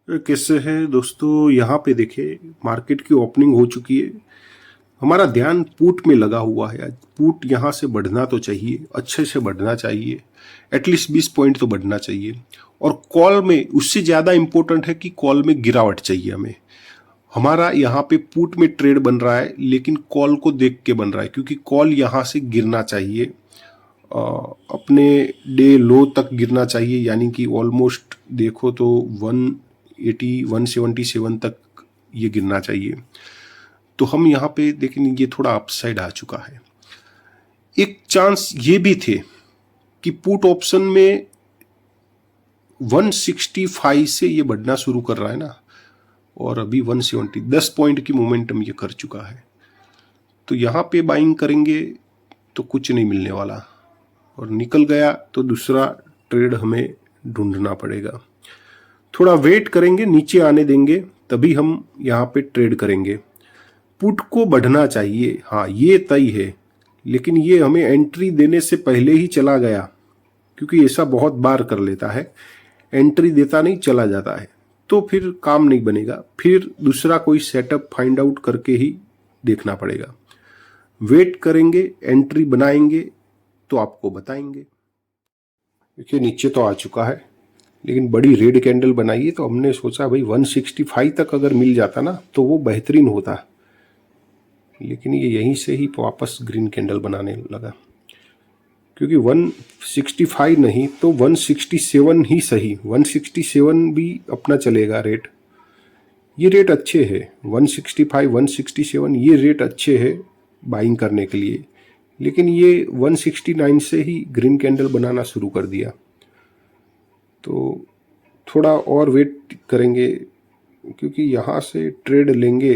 कैसे है दोस्तों। यहाँ पे देखिए मार्केट की ओपनिंग हो चुकी है। हमारा ध्यान पुट में लगा हुआ है। आज पुट यहाँ से बढ़ना तो चाहिए, अच्छे से बढ़ना चाहिए, एटलीस्ट 20 पॉइंट तो बढ़ना चाहिए। और कॉल में उससे ज़्यादा इम्पोर्टेंट है कि कॉल में गिरावट चाहिए हमें। हमारा यहाँ पे पुट में ट्रेड बन रहा है लेकिन कॉल को देख के बन रहा है, क्योंकि कॉल यहाँ से गिरना चाहिए, अपने डे लो तक गिरना चाहिए। यानी कि ऑलमोस्ट देखो तो 180 177 तक ये गिरना चाहिए। तो हम यहाँ पे देखें, ये थोड़ा अपसाइड आ चुका है। एक चांस ये भी थे कि पुट ऑप्शन में 165 से ये बढ़ना शुरू कर रहा है ना, और अभी 170 10 पॉइंट की मोमेंटम ये कर चुका है। तो यहाँ पे बाइंग करेंगे तो कुछ नहीं मिलने वाला, और निकल गया तो दूसरा ट्रेड हमें ढूंढना पड़ेगा। थोड़ा वेट करेंगे, नीचे आने देंगे, तभी हम यहाँ पे ट्रेड करेंगे। पुट को बढ़ना चाहिए, हाँ ये तय है, लेकिन ये हमें एंट्री देने से पहले ही चला गया, क्योंकि ऐसा बहुत बार कर लेता है, एंट्री देता नहीं चला जाता है, तो फिर काम नहीं बनेगा। फिर दूसरा कोई सेटअप फाइंड आउट करके ही देखना पड़ेगा। वेट करेंगे, एंट्री बनाएंगे तो आपको बताएंगे। देखिए नीचे तो आ चुका है, लेकिन बड़ी रेड कैंडल बनाई है, तो हमने सोचा भाई 165 तक अगर मिल जाता ना तो वो बेहतरीन होता, लेकिन ये यहीं से ही वापस ग्रीन कैंडल बनाने लगा। क्योंकि 165 नहीं तो 167 ही सही, 167 भी अपना चलेगा रेट। ये रेट अच्छे है, 165 167 ये रेट अच्छे है बाइंग करने के लिए। लेकिन ये 169 से ही ग्रीन कैंडल बनाना शुरू कर दिया, तो थोड़ा और वेट करेंगे, क्योंकि यहाँ से ट्रेड लेंगे।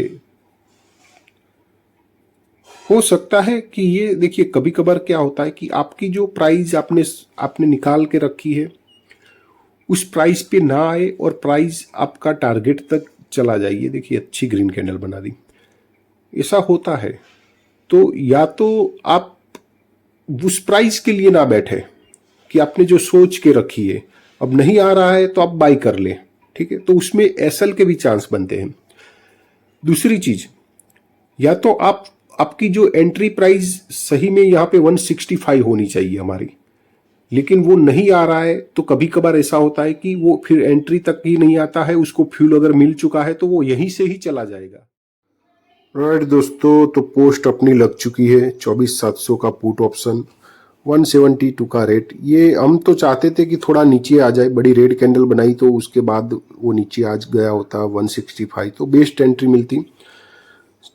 हो सकता है कि ये देखिए, कभी कभार क्या होता है कि आपकी जो प्राइस आपने निकाल के रखी है उस प्राइस पे ना आए और प्राइस आपका टारगेट तक चला जाइए। देखिए अच्छी ग्रीन कैंडल बना दी, ऐसा होता है। तो या तो आप उस प्राइस के लिए ना बैठे कि आपने जो सोच के रखी है, अब नहीं आ रहा है तो आप बाई कर ले, ठीक है, तो उसमें एसएल के भी चांस बनते हैं। दूसरी चीज, या तो आपकी जो एंट्री प्राइस सही में यहाँ पे 165 होनी चाहिए हमारी, लेकिन वो नहीं आ रहा है, तो कभी कभार ऐसा होता है कि वो फिर एंट्री तक ही नहीं आता है, उसको फ्यूल अगर मिल चुका है तो वो यहीं से ही चला जाएगा। राइट दोस्तों, तो पोस्ट अपनी लग चुकी है। 24,700 का पुट ऑप्शन, 172 का रेट। ये हम तो चाहते थे कि थोड़ा नीचे आ जाए, बड़ी रेड कैंडल बनाई तो उसके बाद वो नीचे आ गया होता 165, तो बेस्ट एंट्री मिलती,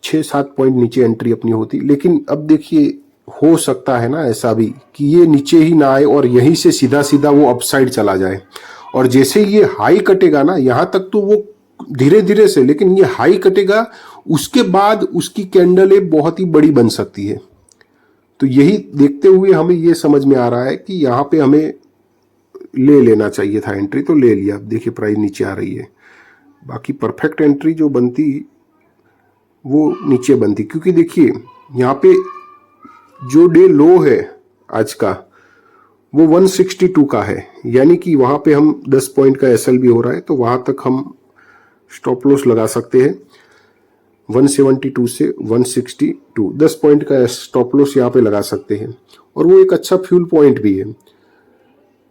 6-7 पॉइंट नीचे एंट्री अपनी होती। लेकिन अब देखिए हो सकता है ना ऐसा भी कि ये नीचे ही ना आए और यहीं से सीधा सीधा वो अपसाइड चला जाए, और जैसे ये हाई कटेगा ना, यहाँ तक तो वो धीरे धीरे से, लेकिन ये हाई कटेगा उसके बाद उसकी कैंडल एक बहुत ही बड़ी बन सकती है। तो यही देखते हुए हमें ये समझ में आ रहा है कि यहाँ पे हमें ले लेना चाहिए था एंट्री, तो ले लिया। अब देखिए प्राइस नीचे आ रही है, बाकी परफेक्ट एंट्री जो बनती वो नीचे बनती, क्योंकि देखिए यहाँ पे जो डे लो है आज का वो 162 का है, यानी कि वहाँ पे हम 10 पॉइंट का एसएल भी हो रहा है, तो वहाँ तक हम स्टॉप लॉस लगा सकते हैं। 172 से 162 10 पॉइंट का स्टॉप लॉस यहाँ पे लगा सकते हैं, और वो एक अच्छा फ्यूल पॉइंट भी है।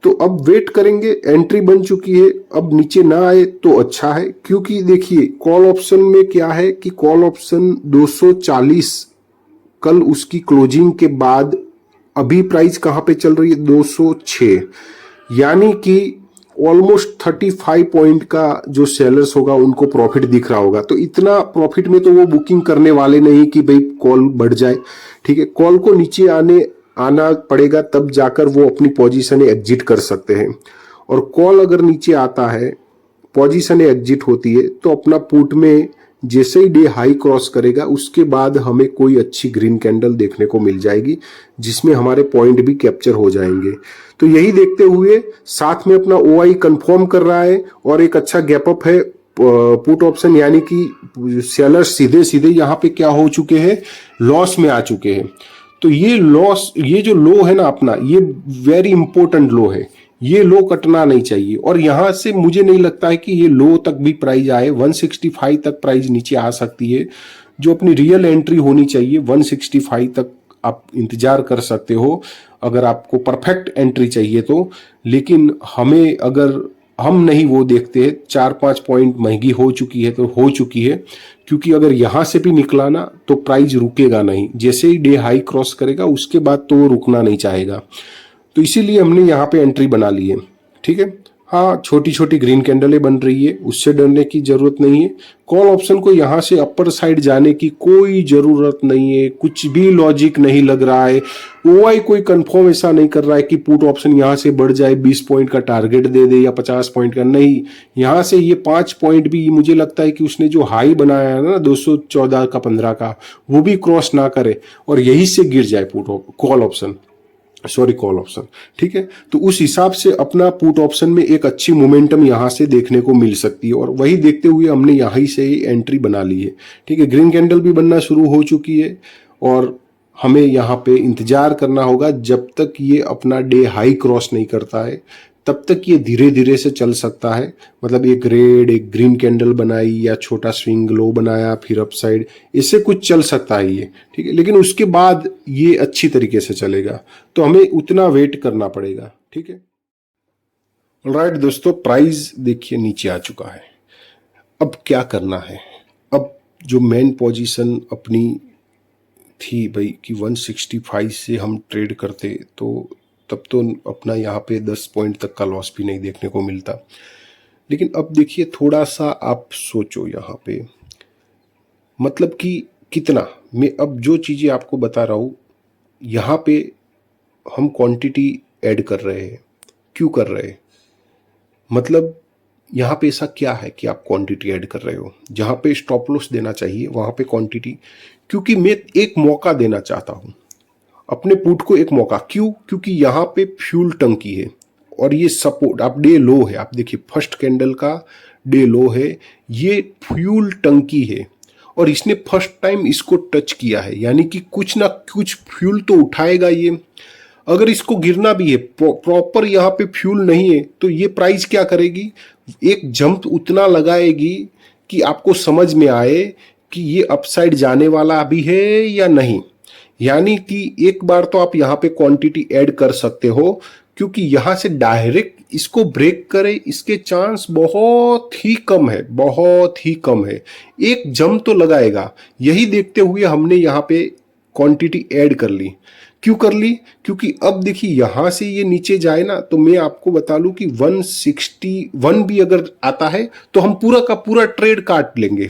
तो अब वेट करेंगे, एंट्री बन चुकी है, अब नीचे ना आए तो अच्छा है। क्योंकि देखिए कॉल ऑप्शन में क्या है कि कॉल ऑप्शन 240, कल उसकी क्लोजिंग के बाद अभी प्राइस कहाँ पे चल रही है, 206, यानी कि ऑलमोस्ट 35 पॉइंट का जो सेलर्स होगा उनको प्रॉफिट दिख रहा होगा। तो इतना प्रॉफिट में तो वो बुकिंग करने वाले नहीं कि भाई कॉल बढ़ जाए, ठीक है। कॉल को नीचे आना पड़ेगा, तब जाकर वो अपनी पोजीशन एग्जिट कर सकते हैं। और कॉल अगर नीचे आता है, पोजीशन एग्जिट होती है, तो अपना पुट में जैसे ही डे हाई क्रॉस करेगा उसके बाद हमें कोई अच्छी ग्रीन कैंडल देखने को मिल जाएगी, जिसमें हमारे पॉइंट भी कैप्चर हो जाएंगे। तो यही देखते हुए साथ में अपना ओआई कंफर्म कर रहा है, और एक अच्छा गैप अप है पुट ऑप्शन, यानी कि सेलर्स सीधे सीधे यहाँ पे क्या हो चुके हैं, लॉस में आ चुके हैं। तो ये लॉस, ये जो लो है ना अपना, ये वेरी इंपॉर्टेंट लो है। ये लो कटना नहीं चाहिए, और यहां से मुझे नहीं लगता है कि ये लो तक भी प्राइस आए। 165 तक प्राइस नीचे आ सकती है। जो अपनी रियल एंट्री होनी चाहिए 165 तक आप इंतजार कर सकते हो अगर आपको परफेक्ट एंट्री चाहिए तो। लेकिन हमें अगर हम नहीं वो देखते, 4-5 पॉइंट महंगी हो चुकी है तो हो चुकी है, क्योंकि अगर यहां से भी निकला ना तो प्राइस रुकेगा नहीं। जैसे ही डे हाई क्रॉस करेगा उसके बाद तो वो रुकना नहीं चाहेगा। तो इसीलिए हमने यहाँ पे एंट्री बना ली है। ठीक है, हाँ छोटी छोटी ग्रीन कैंडलें बन रही है, उससे डरने की जरूरत नहीं है। कॉल ऑप्शन को यहाँ से अपर साइड जाने की कोई जरूरत नहीं है, कुछ भी लॉजिक नहीं लग रहा है। ओआई कोई कंफर्म ऐसा नहीं कर रहा है कि पुट ऑप्शन यहाँ से बढ़ जाए, 20 पॉइंट का टारगेट दे दे या 50 पॉइंट का, नहीं। यहाँ से ये 5 पॉइंट भी मुझे लगता है कि उसने जो हाई बनाया है ना 214 का 15 का, वो भी क्रॉस ना करे और यही से गिर जाए call option, sorry call option. ठीक है, तो उस हिसाब से अपना पुट ऑप्शन में एक अच्छी मोमेंटम यहां से देखने को मिल सकती है, और वही देखते हुए हमने यहीं से ही एंट्री बना ली है। ठीक है, ग्रीन कैंडल भी बनना शुरू हो चुकी है और हमें यहाँ पे इंतजार करना होगा जब तक ये अपना डे हाई क्रॉस नहीं करता है, तब तक ये धीरे धीरे से चल सकता है। मतलब एक रेड एक ग्रीन कैंडल बनाई या छोटा स्विंग लो बनाया फिर अपसाइड, इससे कुछ चल सकता है ये। ठीक है, लेकिन उसके बाद ये अच्छी तरीके से चलेगा, तो हमें उतना वेट करना पड़ेगा। ठीक है, ऑलराइट दोस्तों, प्राइस देखिए नीचे आ चुका है। अब क्या करना है? अब जो मेन पोजीशन अपनी थी भाई कि 165 से हम ट्रेड करते तो तब तो अपना यहाँ पे 10 पॉइंट तक का लॉस भी नहीं देखने को मिलता। लेकिन अब देखिए थोड़ा सा आप सोचो यहाँ पे, मतलब कि कितना, मैं अब जो चीज़ें आपको बता रहा हूँ यहाँ पे हम क्वांटिटी ऐड कर रहे हैं। क्यों कर रहे हैं? मतलब यहाँ पे ऐसा क्या है कि आप क्वांटिटी ऐड कर रहे हो? जहाँ पे स्टॉप लॉस देना चाहिए वहाँ पे क्वांटिटी, क्योंकि मैं एक मौका देना चाहता हूँ अपने पुट को, एक मौका। क्यों? क्योंकि यहाँ पे फ्यूल टंकी है और ये सपोर्ट, आप डे लो है, आप देखिए फर्स्ट कैंडल का डे लो है, ये फ्यूल टंकी है और इसने फर्स्ट टाइम इसको टच किया है, यानी कि कुछ ना कुछ फ्यूल तो उठाएगा ये। अगर इसको गिरना भी है, प्रॉपर यहाँ पे फ्यूल नहीं है, तो ये प्राइस क्या करेगी? एक जंप उतना लगाएगी कि आपको समझ में आए कि ये अपसाइड जाने वाला भी है या नहीं। यानी कि एक बार तो आप यहाँ पे क्वांटिटी ऐड कर सकते हो, क्योंकि यहाँ से डायरेक्ट इसको ब्रेक करे इसके चांस बहुत ही कम है, बहुत ही कम है। एक जंप तो लगाएगा, यही देखते हुए हमने यहाँ पे क्वांटिटी ऐड कर ली। क्यों कर ली? क्योंकि अब देखिए यहां से ये नीचे जाए ना, तो मैं आपको बता लूं कि 161 भी अगर आता है तो हम पूरा का पूरा ट्रेड काट लेंगे।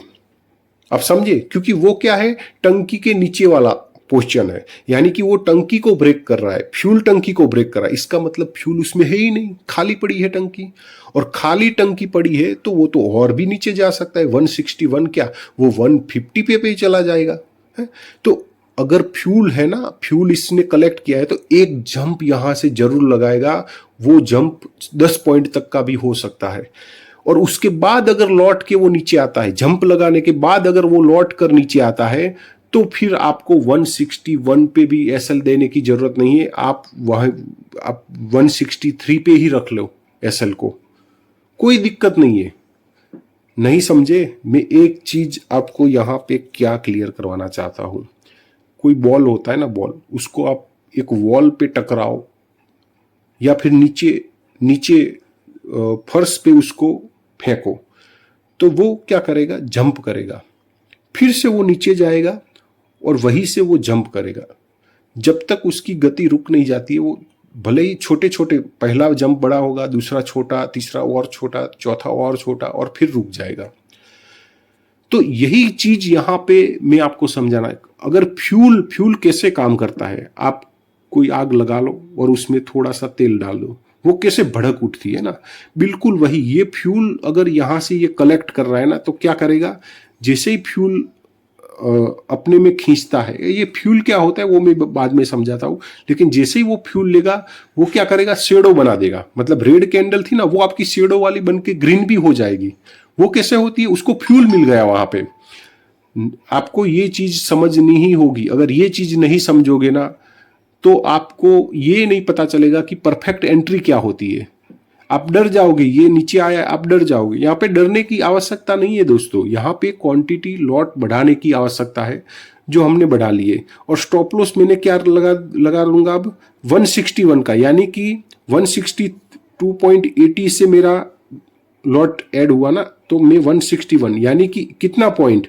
आप समझे? क्योंकि वो क्या है, टंकी के नीचे वाला पोजीशन है, यानी कि वो टंकी को ब्रेक कर रहा है, फ्यूल टंकी को ब्रेक कर रहा है। इसका मतलब फ्यूल उसमें है ही नहीं, खाली पड़ी है टंकी, और खाली टंकी पड़ी है तो वो तो और भी नीचे जा सकता है। 161 क्या, वो 150 पे ही चला जाएगा है? तो अगर फ्यूल है ना, फ्यूल इसने कलेक्ट किया है, तो एक जंप यहां से जरूर लगाएगा। वो जंप 10 पॉइंट तक का भी हो सकता है, और उसके बाद अगर लौट के वो नीचे आता है, जंप लगाने के बाद अगर वो लौट कर नीचे आता है, तो फिर आपको 161 पे भी एसएल देने की जरूरत नहीं है। आप 163 पे ही रख लो एसएल को, कोई दिक्कत नहीं है। नहीं समझे? मैं एक चीज आपको यहां पे क्या क्लियर करवाना चाहता हूं। कोई बॉल होता है ना, बॉल, उसको आप एक वॉल पे टकराओ या फिर नीचे नीचे फर्श पे उसको फेंको, तो वो क्या करेगा? जंप करेगा, फिर से वो नीचे जाएगा और वहीं से वो जंप करेगा। जब तक उसकी गति रुक नहीं जाती है, वो भले ही छोटे छोटे, पहला जंप बड़ा होगा, दूसरा छोटा, तीसरा और छोटा, चौथा और छोटा, और फिर रुक जाएगा। तो यही चीज यहां पे मैं आपको समझाना है। अगर फ्यूल कैसे काम करता है, आप कोई आग लगा लो और उसमें थोड़ा सा तेल डाल दो, वो कैसे भड़क उठती है ना, बिल्कुल वही ये फ्यूल अगर यहां से ये कलेक्ट कर रहा है ना, तो क्या करेगा? जैसे ही फ्यूल अपने में खींचता है, ये फ्यूल क्या होता है वो मैं बाद में समझाता हूं, लेकिन जैसे ही वो फ्यूल लेगा, वो क्या करेगा? शेडो बना देगा। मतलब रेड कैंडल थी ना, वो आपकी शेडो वाली बन के ग्रीन भी हो जाएगी। वो कैसे होती है? उसको फ्यूल मिल गया वहां पे। आपको ये चीज समझनी ही होगी। अगर ये चीज नहीं समझोगे ना, तो आपको ये नहीं पता चलेगा कि परफेक्ट एंट्री क्या होती है। आप डर जाओगे, ये नीचे आया आप डर जाओगे। यहाँ पे डरने की आवश्यकता नहीं है दोस्तों, यहाँ पे क्वांटिटी लॉट बढ़ाने की आवश्यकता है जो हमने बढ़ा लिए। और स्टॉप लॉस मैंने क्या लगा लूंगा अब 161 का, यानी कि 162.80 से मेरा लॉट ऐड हुआ ना, तो मैं 161 यानी कि कितना पॉइंट,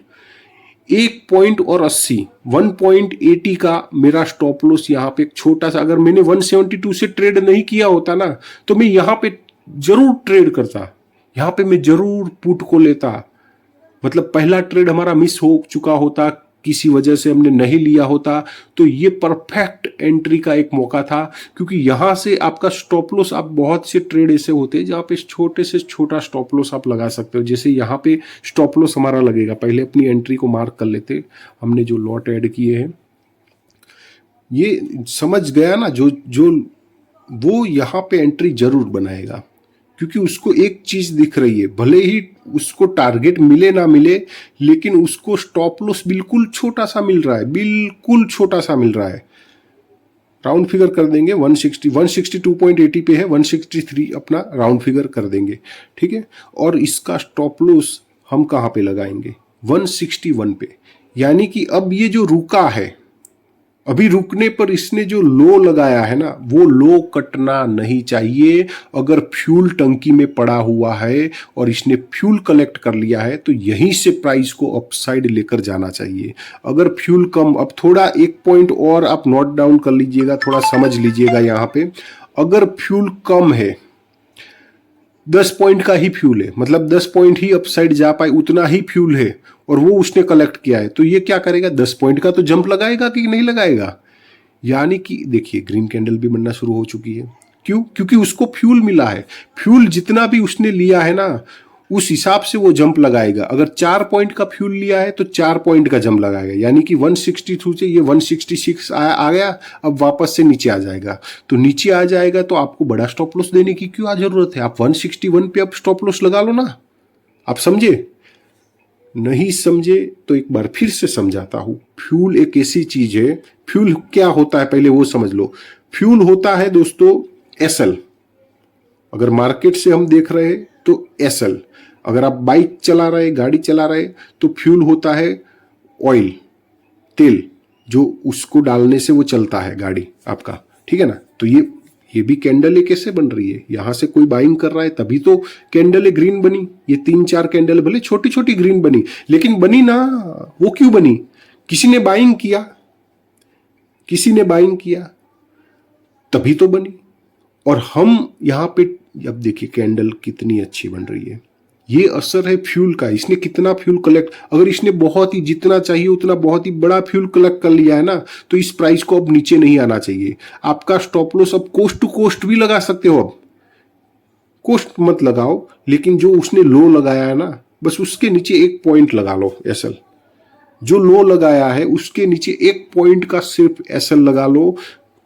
1.80 1.80 का मेरा स्टॉप लॉस यहाँ पे एक छोटा सा। अगर मैंने 172 से ट्रेड नहीं किया होता ना तो मैं यहाँ पे जरूर ट्रेड करता, यहाँ पे मैं जरूर पुट को लेता। मतलब पहला ट्रेड हमारा मिस हो चुका होता, किसी वजह से हमने नहीं लिया होता, तो ये परफेक्ट एंट्री का एक मौका था। क्योंकि यहां से आपका स्टॉप लॉस, आप बहुत से ट्रेड ऐसे होते हैं जहां पे छोटे से छोटा स्टॉप लॉस आप लगा सकते हो। जैसे यहाँ पे स्टॉप लॉस हमारा लगेगा, पहले अपनी एंट्री को मार्क कर लेते, हमने जो लॉट ऐड किए हैं। ये समझ गया ना, जो जो वो यहाँ पे एंट्री जरूर बनाएगा, क्योंकि उसको एक चीज दिख रही है, भले ही उसको टारगेट मिले ना मिले, लेकिन उसको स्टॉप लॉस बिल्कुल छोटा सा मिल रहा है, बिल्कुल छोटा सा मिल रहा है। राउंड फिगर कर देंगे 162.80 पे है, 163 अपना राउंड फिगर कर देंगे, ठीक है। और इसका स्टॉप लॉस हम कहाँ पे लगाएंगे, 161 पे। यानी कि अब ये जो रुका है, अभी रुकने पर इसने जो लो लगाया है ना, वो लो कटना नहीं चाहिए। अगर फ्यूल टंकी में पड़ा हुआ है और इसने फ्यूल कलेक्ट कर लिया है तो यहीं से प्राइस को अपसाइड लेकर जाना चाहिए। अगर फ्यूल कम, अब थोड़ा एक पॉइंट और आप नोट डाउन कर लीजिएगा, थोड़ा समझ लीजिएगा यहाँ पे। अगर फ्यूल कम है, 10 पॉइंट का ही फ्यूल है, मतलब 10 पॉइंट ही अपसाइड जा पाए उतना ही फ्यूल है, और वो उसने कलेक्ट किया है, तो ये क्या करेगा, 10 पॉइंट का तो जंप लगाएगा कि नहीं लगाएगा। यानी कि देखिए ग्रीन कैंडल भी बनना शुरू हो चुकी है। क्यों? क्योंकि उसको फ्यूल मिला है। फ्यूल जितना भी उसने लिया है ना, उस हिसाब से वो जंप लगाएगा। अगर 4 पॉइंट का फ्यूल लिया है तो 4 पॉइंट का जंप लगाएगा, यानी कि 162 से ये 166 आ गया, अब वापस से नीचे आ जाएगा। तो नीचे आ जाएगा तो आपको बड़ा स्टॉप लॉस देने की क्यों जरूरत है, आप 161 पे अब स्टॉप लॉस लगा लो ना। आप समझे? नहीं समझे तो एक बार फिर से समझाता हूं। फ्यूल एक ऐसी चीज है, फ्यूल क्या होता है पहले वो समझ लो। फ्यूल होता है दोस्तों एसएल, अगर मार्केट से हम देख रहे हैं तो एसएल। अगर आप बाइक चला रहे, गाड़ी चला रहे, तो फ्यूल होता है ऑयल, तेल, जो उसको डालने से वो चलता है गाड़ी आपका, ठीक है ना। तो ये भी कैंडल है, कैसे बन रही है, यहां से कोई बाइंग कर रहा है तभी तो कैंडल ग्रीन बनी। ये 3-4 कैंडल भले छोटी छोटी ग्रीन बनी, लेकिन बनी ना। वो क्यों बनी, किसी ने बाइंग किया, किसी ने बाइंग किया तभी तो बनी। और हम यहां पे अब देखिए कैंडल कितनी अच्छी बन रही है, ये असर है फ्यूल का। इसने कितना फ्यूल कलेक्ट, अगर इसने बहुत ही जितना चाहिए उतना बहुत ही बड़ा फ्यूल कलेक्ट कर लिया है ना, तो इस प्राइस को अब नीचे नहीं आना चाहिए। आपका स्टॉप लॉस अब कोस्ट टू कोस्ट भी लगा सकते हो, अब कोस्ट मत लगाओ, लेकिन जो उसने लो लगाया है ना, बस उसके नीचे 1 पॉइंट लगा लो एसएल। जो लो लगाया है उसके नीचे 1 पॉइंट का सिर्फ एसएल लगा लो,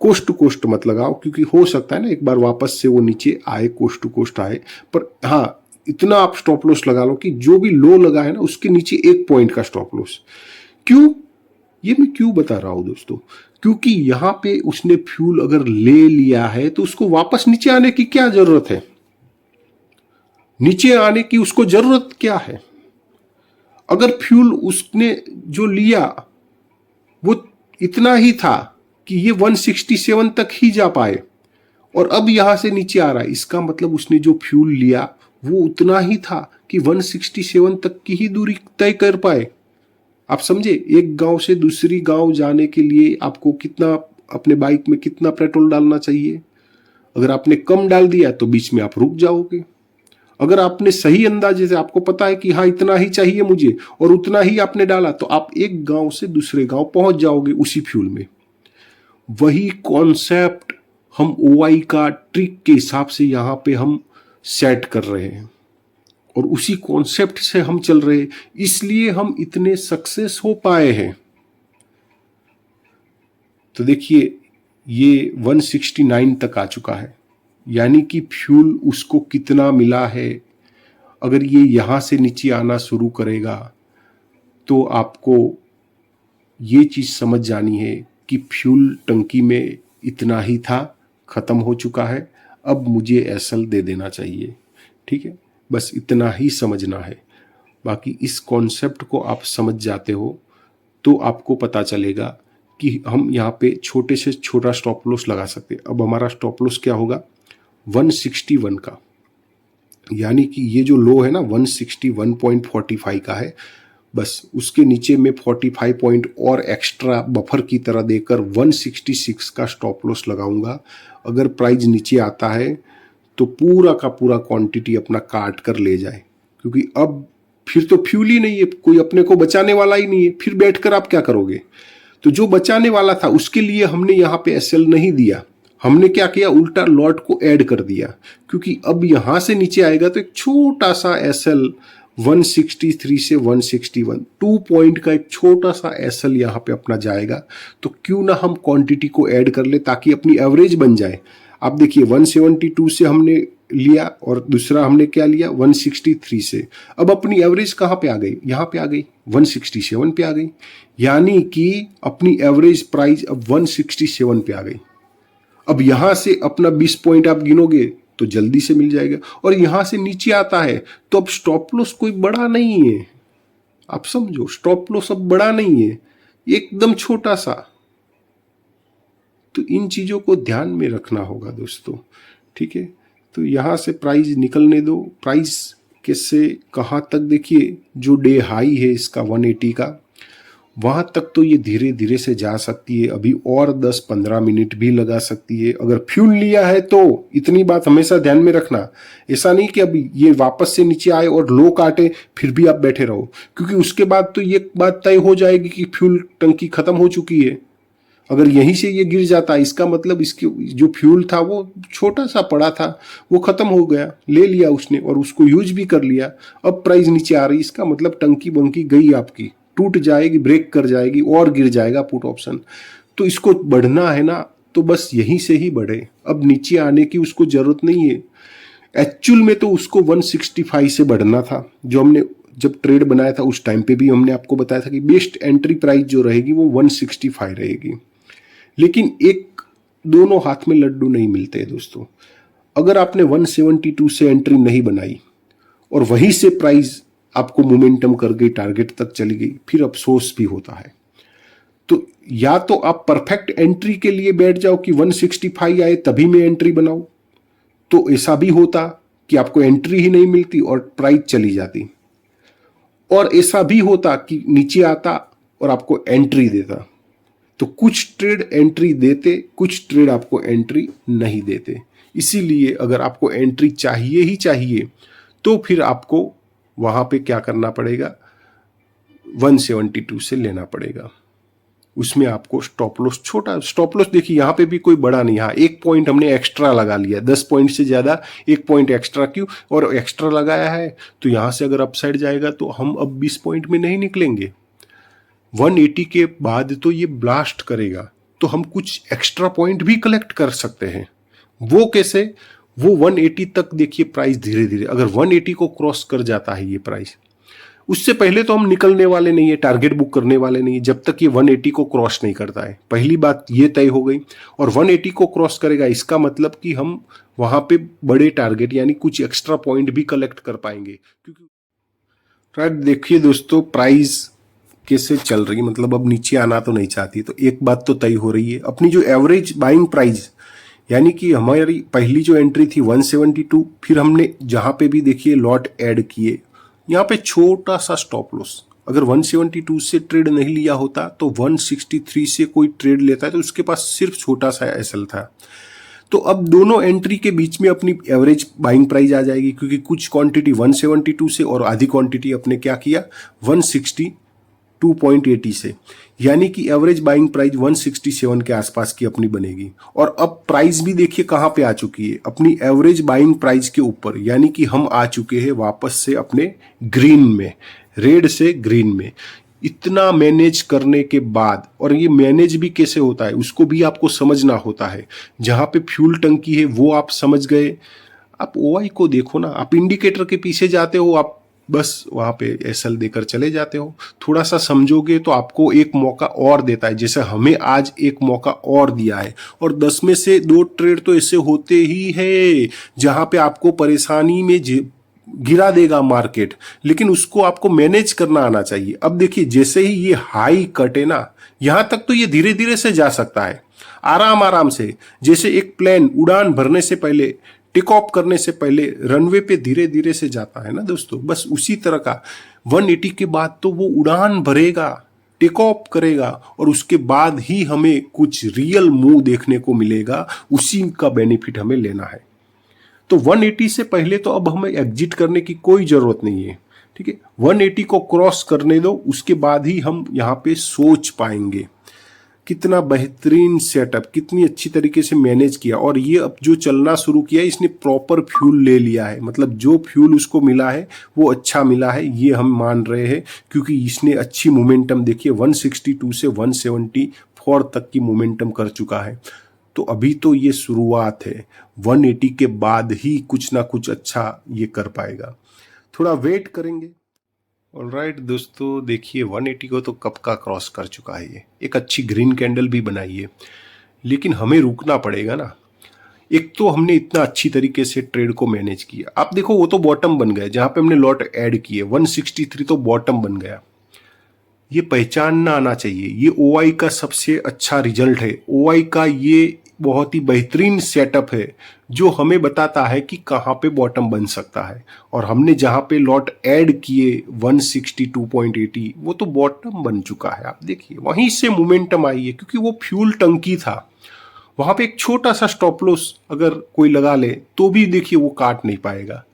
कोस्ट टू कोस्ट मत लगाओ, क्योंकि हो सकता है ना एक बार वापस से वो नीचे आए, कोस्ट टू कोस्ट आए। पर हाँ, इतना आप स्टॉप लॉस लगा लो कि जो भी लो लगा है ना उसके नीचे 1 पॉइंट का स्टॉप लॉस। क्यों, ये मैं क्यों बता रहा हूं दोस्तों, क्योंकि यहां पे उसने फ्यूल अगर ले लिया है तो उसको वापस नीचे आने की क्या जरूरत है, नीचे आने की उसको जरूरत क्या है। अगर फ्यूल उसने जो लिया वो इतना ही था कि ये 167 तक ही जा पाए, और अब यहां से नीचे आ रहा है, इसका मतलब उसने जो फ्यूल लिया वो उतना ही था कि 167 तक की ही दूरी तय कर पाए। आप समझे? एक गांव से दूसरी गांव जाने के लिए आपको कितना, अपने बाइक में कितना पेट्रोल डालना चाहिए। अगर आपने कम डाल दिया तो बीच में आप रुक जाओगे। अगर आपने सही अंदाजे से, आपको पता है कि हाँ इतना ही चाहिए मुझे, और उतना ही आपने डाला, तो आप एक गांव से दूसरे गांव पहुंच जाओगे उसी फ्यूल में। वही कॉन्सेप्ट हम ओआई का ट्रिक के हिसाब से यहां पे हम सेट कर रहे हैं, और उसी कॉन्सेप्ट से हम चल रहे हैं, इसलिए हम इतने सक्सेस हो पाए हैं। तो देखिए ये 169 तक आ चुका है, यानी कि फ्यूल उसको कितना मिला है। अगर ये यहां से नीचे आना शुरू करेगा तो आपको ये चीज समझ जानी है कि फ्यूल टंकी में इतना ही था, खत्म हो चुका है। अब मुझे एसएल दे देना चाहिए। ठीक है, बस इतना ही समझना है। बाकी इस कॉन्सेप्ट को आप समझ जाते हो तो आपको पता चलेगा कि हम यहाँ पे छोटे से छोटा स्टॉप लॉस लगा सकते हैं। अब हमारा स्टॉप लॉस क्या होगा, 161 का, यानी कि ये जो लो है ना 161.45 का है, बस उसके नीचे में 45 पॉइंट और एक्स्ट्रा बफर की तरह देकर 166 का स्टॉप लॉस लगाऊंगा। अगर प्राइस नीचे आता है तो पूरा का पूरा क्वांटिटी अपना काट कर ले जाए, क्योंकि अब फिर तो फ्यूल ही नहीं है, कोई अपने को बचाने वाला ही नहीं है, फिर बैठकर आप क्या करोगे। तो जो बचाने वाला था उसके लिए हमने यहाँ पे एसएल नहीं दिया, हमने क्या किया, उल्टा लॉट को ऐड कर दिया, क्योंकि अब यहां से नीचे आएगा तो एक छोटा सा एसएल 163 से 161 2 पॉइंट का एक छोटा सा एसएल यहाँ पे अपना जाएगा। तो क्यों ना हम क्वांटिटी को ऐड कर ले ताकि अपनी एवरेज बन जाए। आप देखिए 172 से हमने लिया और दूसरा हमने क्या लिया 163 से, अब अपनी एवरेज कहाँ पे आ गई, यहाँ पे आ गई 167 पे आ गई, यानी कि अपनी एवरेज प्राइस अब 167 पे आ गई। अब यहां से अपना 20 पॉइंट आप गिनोगे तो जल्दी से मिल जाएगा, और यहां से नीचे आता है तो अब स्टॉप लॉस कोई बड़ा नहीं है, आप समझो, स्टॉप लॉस अब बड़ा नहीं है, एकदम छोटा सा। तो इन चीजों को ध्यान में रखना होगा दोस्तों। ठीक है, तो यहां से प्राइस निकलने दो। प्राइस कैसे कहां तक, देखिए जो डे हाई है इसका 180 का, वहां तक तो ये धीरे धीरे से जा सकती है, अभी और 10-15 मिनट भी लगा सकती है अगर फ्यूल लिया है तो। इतनी बात हमेशा ध्यान में रखना, ऐसा नहीं कि अभी ये वापस से नीचे आए और लो काटे फिर भी आप बैठे रहो, क्योंकि उसके बाद तो ये बात तय हो जाएगी कि फ्यूल टंकी खत्म हो चुकी है। अगर यहीं से ये गिर जाता है इसका मतलब इसके जो फ्यूल था वो छोटा सा पड़ा था, वो खत्म हो गया, ले लिया उसने और उसको यूज भी कर लिया। अब प्राइस नीचे आ रही, इसका मतलब टंकी बंकी गई आपकी, टूट जाएगी, ब्रेक कर जाएगी और गिर जाएगा पुट ऑप्शन। तो इसको बढ़ना है ना तो बस यहीं से ही बढ़े, अब नीचे आने की उसको जरूरत नहीं है। एक्चुअल में तो उसको 165 से बढ़ना था, जो हमने जब ट्रेड बनाया था उस टाइम पे भी हमने आपको बताया था कि बेस्ट एंट्री प्राइस जो रहेगी वो 165 रहेगी। लेकिन एक दोनों हाथ में लड्डू नहीं मिलते दोस्तों। अगर आपने 172 से एंट्री नहीं बनाई और वहीं से प्राइस आपको मोमेंटम कर गई, टारगेट तक चली गई, फिर अफसोस भी होता है। तो या तो आप परफेक्ट एंट्री के लिए बैठ जाओ कि 165 आए तभी मैं एंट्री बनाऊं, तो ऐसा भी होता कि आपको एंट्री ही नहीं मिलती और प्राइस चली जाती, और ऐसा भी होता कि नीचे आता और आपको एंट्री देता। तो कुछ ट्रेड एंट्री देते, कुछ ट्रेड आपको एंट्री नहीं देते। इसीलिए अगर आपको एंट्री चाहिए ही चाहिए तो फिर आपको वहां पे क्या करना पड़ेगा, 172 से लेना पड़ेगा। उसमें आपको स्टॉप लॉस छोटा, स्टॉप लॉस देखिए यहाँ पे भी कोई बड़ा नहीं, हाँ 1 पॉइंट हमने एक्स्ट्रा लगा लिया, 10 पॉइंट से ज्यादा 1 पॉइंट एक्स्ट्रा क्यों, और एक्स्ट्रा लगाया है तो यहां से अगर अपसाइड जाएगा तो हम अब 20 पॉइंट में नहीं निकलेंगे, 180 के बाद तो ये ब्लास्ट करेगा, तो हम कुछ एक्स्ट्रा पॉइंट भी कलेक्ट कर सकते हैं। वो कैसे, वो 180 तक देखिए प्राइस धीरे धीरे, अगर 180 को क्रॉस कर जाता है ये प्राइस, उससे पहले तो हम निकलने वाले नहीं है, टारगेट बुक करने वाले नहीं है जब तक ये 180 को क्रॉस नहीं करता है। पहली बात ये तय हो गई, और 180 को क्रॉस करेगा इसका मतलब कि हम वहां पे बड़े टारगेट यानी कुछ एक्स्ट्रा पॉइंट भी कलेक्ट कर पाएंगे। क्योंकि देखिए दोस्तों प्राइस कैसे चल रही है, मतलब अब नीचे आना तो नहीं चाहती, तो एक बात तो तय हो रही है, अपनी जो एवरेज बाइंग प्राइस यानी कि हमारी पहली जो एंट्री थी 172, फिर हमने जहां पे भी देखिए लॉट ऐड किए, यहाँ पे छोटा सा स्टॉप लॉस, अगर 172 से ट्रेड नहीं लिया होता तो 163 से कोई ट्रेड लेता है तो उसके पास सिर्फ छोटा सा एसएल था। तो अब दोनों एंट्री के बीच में अपनी एवरेज बाइंग प्राइस आ जाएगी, क्योंकि कुछ क्वांटिटी 172 से और आधी क्वांटिटी अपने क्या किया 162.80 से, यानी कि एवरेज बाइंग प्राइस 167 के आसपास की अपनी बनेगी। और अब प्राइस भी देखिए कहां पे आ चुकी है, अपनी एवरेज बाइंग प्राइस के ऊपर, यानी कि हम आ चुके हैं वापस से अपने ग्रीन में, रेड से ग्रीन में। इतना मैनेज करने के बाद, और ये मैनेज भी कैसे होता है उसको भी आपको समझना होता है। जहां पे फ्यूल टंकी है वो आप समझ गए, आप ओआई को देखो ना, आप इंडिकेटर के पीछे जाते हो, आप बस वहाँ पे एसएल देकर चले जाते हो। थोड़ा सा समझोगे तो आपको एक मौका और देता है, जैसे हमें आज एक मौका और दिया है। और 10 में से 2 ट्रेड तो ऐसे होते ही है जहाँ पे आपको परेशानी में गिरा देगा मार्केट, लेकिन उसको आपको मैनेज करना आना चाहिए। अब देखिए जैसे ही ये हाई कटे ना, यहां तक तो ये धीरे धीरे से जा सकता है, आराम आराम से, जैसे एक प्लेन उड़ान भरने से पहले, टेक ऑफ करने से पहले रनवे पे धीरे धीरे से जाता है ना दोस्तों, बस उसी तरह का 180 के बाद तो वो उड़ान भरेगा, टेक ऑफ करेगा, और उसके बाद ही हमें कुछ रियल मूव देखने को मिलेगा। उसी का बेनिफिट हमें लेना है। तो 180 से पहले तो अब हमें एग्जिट करने की कोई जरूरत नहीं है, ठीक है। 180 को क्रॉस करने दो, उसके बाद ही हम यहाँ पे सोच पाएंगे। कितना बेहतरीन सेटअप, कितनी अच्छी तरीके से मैनेज किया। और ये अब जो चलना शुरू किया है, इसने प्रॉपर फ्यूल ले लिया है, मतलब जो फ्यूल उसको मिला है वो अच्छा मिला है, ये हम मान रहे हैं, क्योंकि इसने अच्छी मोमेंटम देखिए 162 से 174 तक की मोमेंटम कर चुका है। तो अभी तो ये शुरुआत है, 180 के बाद ही कुछ ना कुछ अच्छा ये कर पाएगा, थोड़ा वेट करेंगे। ऑलराइट दोस्तों, देखिए 180 को तो कब का क्रॉस कर चुका है, ये एक अच्छी ग्रीन कैंडल भी बनाई है, लेकिन हमें रुकना पड़ेगा ना। एक तो हमने इतना अच्छी तरीके से ट्रेड को मैनेज किया, आप देखो वो तो बॉटम बन गया, जहां पे हमने लॉट ऐड किए 163 तो बॉटम बन गया। ये पहचानना आना चाहिए, ये ओआई का सबसे अच्छा रिजल्ट है। ओआई का ये बहुत ही बेहतरीन सेटअप है जो हमें बताता है कि कहाँ पे बॉटम बन सकता है। और हमने जहाँ पे लॉट ऐड किए 162.80 वो तो बॉटम बन चुका है, आप देखिए वहीं से मोमेंटम आई है, क्योंकि वो फ्यूल टंकी था। वहाँ पे एक छोटा सा स्टॉप लॉस अगर कोई लगा ले तो भी देखिए वो काट नहीं पाएगा।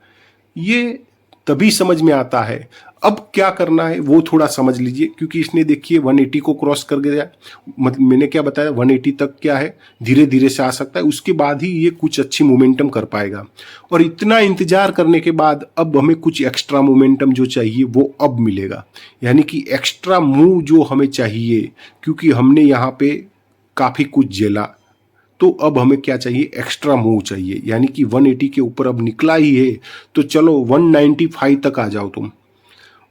ये तभी समझ में आता है। अब क्या करना है वो थोड़ा समझ लीजिए, क्योंकि इसने देखिए 180 को क्रॉस कर गया, मतलब मैंने क्या बताया 180 तक क्या है धीरे धीरे से आ सकता है, उसके बाद ही ये कुछ अच्छी मोमेंटम कर पाएगा। और इतना इंतजार करने के बाद अब हमें कुछ एक्स्ट्रा मोमेंटम जो चाहिए वो अब मिलेगा, यानी कि एक्स्ट्रा मूव जो हमें चाहिए, क्योंकि हमने यहाँ पे काफ़ी कुछ झेला। तो अब हमें क्या चाहिए, एक्स्ट्रा मूव चाहिए, यानी कि 180 के ऊपर अब निकला ही है तो चलो 195 तक आ जाओ, तुम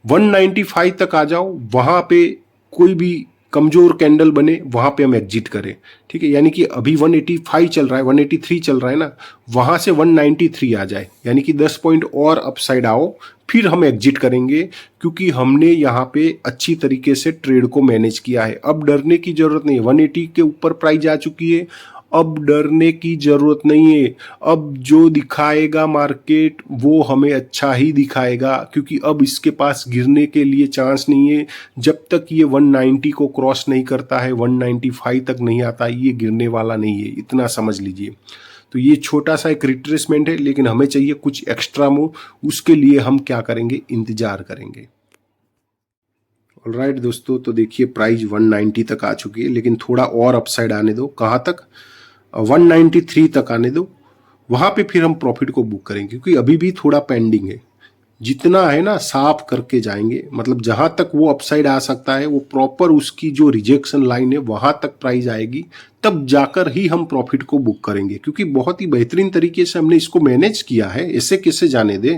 195 तक आ जाओ, वहां पे कोई भी कमजोर कैंडल बने वहां पे हम एग्जिट करें, ठीक है। यानी कि अभी 185 चल रहा है, 183 चल रहा है ना, वहां से 193 आ जाए, यानी कि 10 पॉइंट और अपसाइड आओ, फिर हम एग्जिट करेंगे, क्योंकि हमने यहाँ पे अच्छी तरीके से ट्रेड को मैनेज किया है। अब डरने की जरूरत नहीं है, 180 के ऊपर प्राइस आ चुकी है, अब डरने की जरूरत नहीं है। अब जो दिखाएगा मार्केट वो हमें अच्छा ही दिखाएगा, क्योंकि अब इसके पास गिरने के लिए चांस नहीं है। जब तक ये 190 को क्रॉस नहीं करता है, 195 तक नहीं आता, ये गिरने वाला नहीं है, इतना समझ लीजिए। तो ये छोटा सा एक रिट्रेसमेंट है, लेकिन हमें चाहिए कुछ एक्स्ट्रा मूव, उसके लिए हम क्या करेंगे, इंतजार करेंगे। ऑलराइट दोस्तों, तो देखिए प्राइस 190 तक आ चुकी है, लेकिन थोड़ा और अपसाइड आने दो, कहाँ तक, 193 तक आने दो, वहां पे फिर हम प्रॉफिट को बुक करेंगे, क्योंकि अभी भी थोड़ा पेंडिंग है। जितना है ना साफ करके जाएंगे, मतलब जहां तक वो अपसाइड आ सकता है वो प्रॉपर उसकी जो रिजेक्शन लाइन है वहां तक प्राइस आएगी, तब जाकर ही हम प्रॉफिट को बुक करेंगे, क्योंकि बहुत ही बेहतरीन तरीके से हमने इसको मैनेज किया है, ऐसे कैसे जाने दे,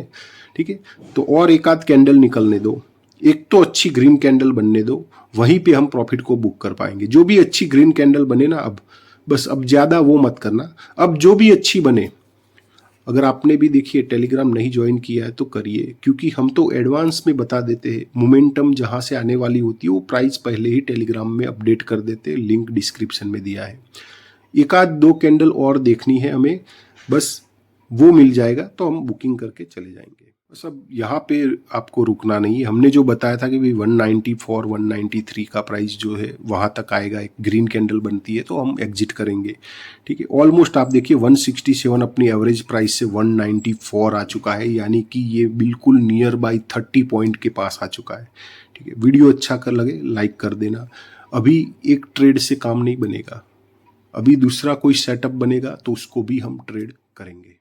ठीक है। तो और एक आध कैंडल निकलने दो, एक तो अच्छी ग्रीन कैंडल बनने दो, वहीं पे हम प्रॉफिट को बुक कर पाएंगे। जो भी अच्छी ग्रीन कैंडल बने ना, अब बस अब ज्यादा वो मत करना, अब जो भी अच्छी बने। अगर आपने भी देखिए टेलीग्राम नहीं ज्वाइन किया है तो करिए, क्योंकि हम तो एडवांस में बता देते हैं, मोमेंटम जहां से आने वाली होती है वो प्राइस पहले ही टेलीग्राम में अपडेट कर देते हैं, लिंक डिस्क्रिप्शन में दिया है। एक आध दो कैंडल और देखनी है हमें, बस वो मिल जाएगा तो हम बुकिंग करके चले जाएंगे। बस अब यहाँ पे आपको रुकना नहीं है, हमने जो बताया था कि भाई 194 193 का प्राइस जो है वहाँ तक आएगा, एक ग्रीन कैंडल बनती है तो हम एग्जिट करेंगे, ठीक है। ऑलमोस्ट आप देखिए 167 अपनी एवरेज प्राइस से 194 आ चुका है, यानी कि ये बिल्कुल नियर बाई 30 पॉइंट के पास आ चुका है, ठीक है। वीडियो अच्छा कर लगे लाइक कर देना। अभी एक ट्रेड से काम नहीं बनेगा, अभी दूसरा कोई सेटअप बनेगा तो उसको भी हम ट्रेड करेंगे।